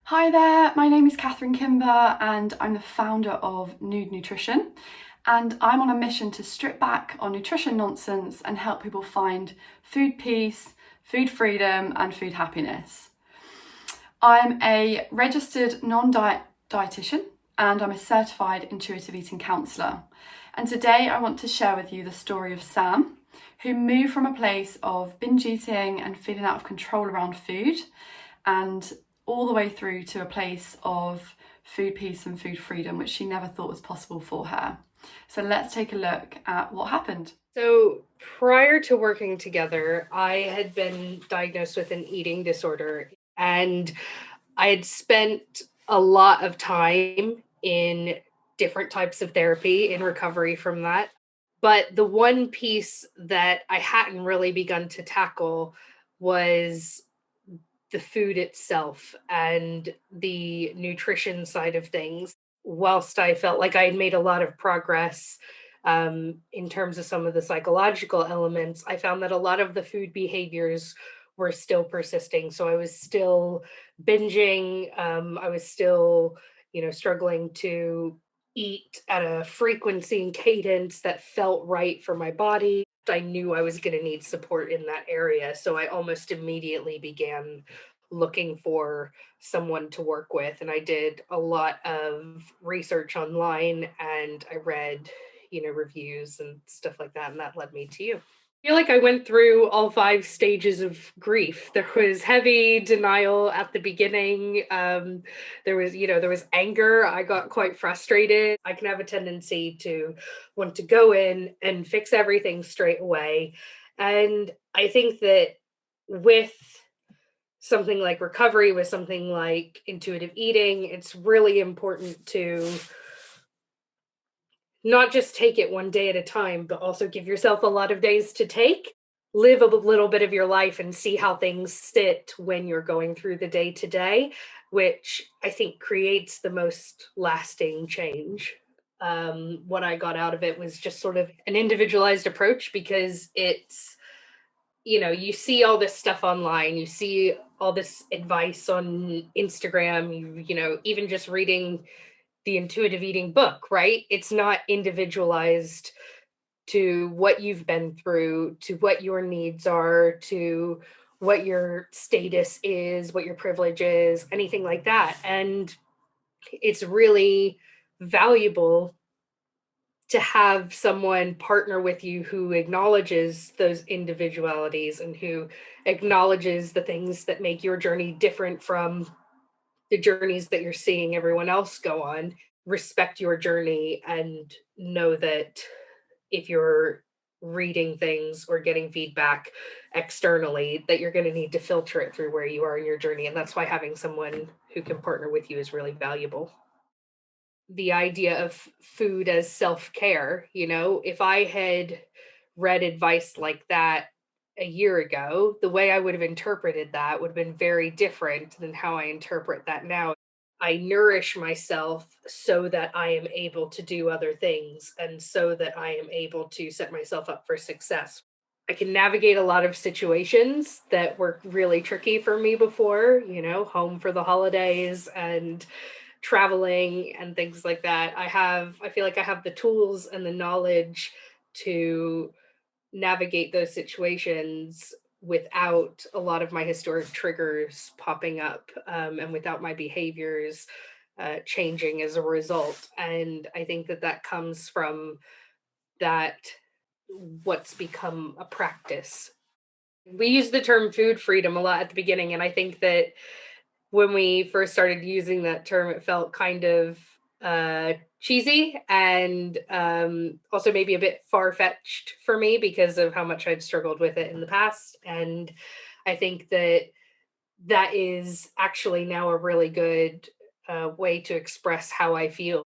Hi there, my name is Katherine Kimber and I'm the founder of Nude Nutrition, and I'm on a mission to strip back on nutrition nonsense and help people find food peace, food freedom and food happiness. I'm a registered non-diet dietitian and I'm a certified intuitive eating counsellor. And today I want to share with you the story of Sam, who moved from a place of binge eating and feeling out of control around food, and all the way through to a place of food peace and food freedom, which she never thought was possible for her. So let's take a look at what happened. So prior to working together, I had been diagnosed with an eating disorder, and I had spent a lot of time in different types of therapy in recovery from that. But the one piece that I hadn't really begun to tackle was the food itself and the nutrition side of things. Whilst I felt like I had made a lot of progress in terms of some of the psychological elements, I found that a lot of the food behaviors were still persisting. So I was still binging. I was still, struggling to eat at a frequency and cadence that felt right for my body. I knew I was going to need support in that area. So I almost immediately began looking for someone to work with. And I did a lot of research online and I read, reviews and stuff like that. And that led me to you. I feel like I went through all 5 stages of grief. There was heavy denial at the beginning. There was anger. I got quite frustrated. I can have a tendency to want to go in and fix everything straight away. And I think that with something like recovery, with something like intuitive eating, it's really important to not just take it one day at a time, but also give yourself a lot of days to take. Live a little bit of your life and see how things sit when you're going through the day to day, which I think creates the most lasting change. What I got out of it was just sort of an individualized approach because you see all this stuff online, you see all this advice on Instagram, even just reading the intuitive eating book, right? It's not individualized to what you've been through, to what your needs are, to what your status is, what your privilege is, anything like that. And it's really valuable to have someone partner with you who acknowledges those individualities and who acknowledges the things that make your journey different from the journeys that you're seeing everyone else go on. Respect your journey and know that if you're reading things or getting feedback externally, that you're going to need to filter it through where you are in your journey. And that's why having someone who can partner with you is really valuable. The idea of food as self-care, if I had read advice like that a year ago, the way I would have interpreted that would have been very different than how I interpret that now. I nourish myself so that I am able to do other things and so that I am able to set myself up for success. I can navigate a lot of situations that were really tricky for me before, home for the holidays and traveling and things like that. I feel like I have the tools and the knowledge to navigate those situations without a lot of my historic triggers popping up, and without my behaviors changing as a result. And I think that that comes from that what's become a practice. We use the term food freedom a lot at the beginning, and I think that when we first started using that term, it felt kind of cheesy and also maybe a bit far fetched for me because of how much I'd struggled with it in the past. And I think that that is actually now a really good way to express how I feel.